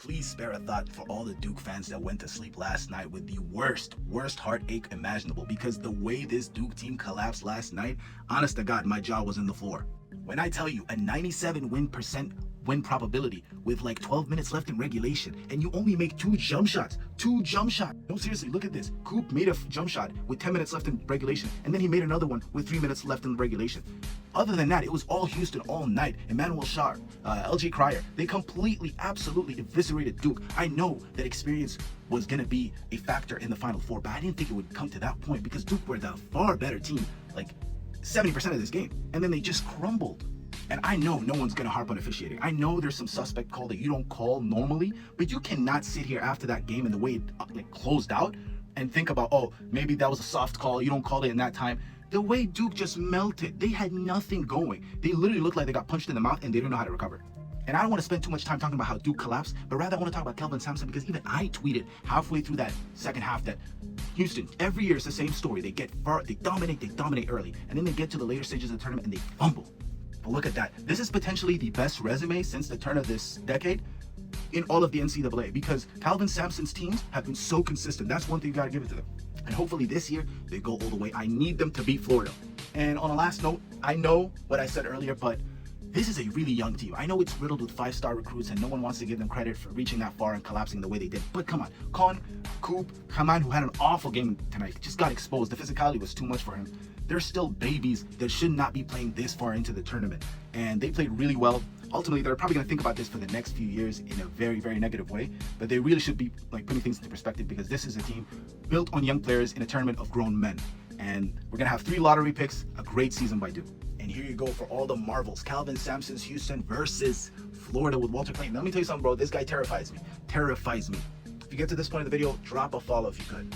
please spare a thought for all the Duke fans that went to sleep last night with the worst heartache imaginable, because the way this Duke team collapsed last night, honest to God, my jaw was in the floor. When I tell you a 97% win probability with like 12 minutes left in regulation, and you only make two jump shots. No, seriously, look at this. Coop made a jump shot with 10 minutes left in regulation, and then he made another one with 3 minutes left in regulation. Other than that, it was all Houston all night. Emmanuel Shar, LJ Cryer, they completely, absolutely eviscerated Duke. I know that experience was going to be a factor in the Final Four, but I didn't think it would come to that point because Duke were the far better team, like 70% of this game, and then they just crumbled. And I know no one's going to harp on officiating. I know there's some suspect call that you don't call normally, but you cannot sit here after that game and the way it closed out and think about, oh, maybe that was a soft call, you don't call it in that time. The way Duke just melted, they had nothing going. They literally looked like they got punched in the mouth and they didn't know how to recover. And I don't want to spend too much time talking about how Duke collapsed, but rather I want to talk about Kelvin Sampson, because even I tweeted halfway through that second half that Houston, every year it's the same story. They get far, they dominate early, and then they get to the later stages of the tournament and they fumble. But look at that. This is potentially the best resume since the turn of this decade in all of the NCAA, because Kelvin Sampson's teams have been so consistent. That's one thing you got to give it to them. And hopefully this year they go all the way. I need them to beat Florida. And on a last note, I know what I said earlier, but this is a really young team. I know it's riddled with 5-star recruits and no one wants to give them credit for reaching that far and collapsing the way they did. But come on, Con, Coop, Haman, who had an awful game tonight, just got exposed. The physicality was too much for him. They're still babies that should not be playing this far into the tournament. And they played really well. Ultimately, they're probably going to think about this for the next few years in a very, very negative way. But they really should be putting things into perspective, because this is a team built on young players in a tournament of grown men. And we're going to have 3 lottery picks, a great season by Duke. And here you go for all the marvels. Kelvin Sampson's Houston versus Florida with Walter Clayton. Let me tell you something, bro. This guy terrifies me. If you get to this point of the video, drop a follow if you could.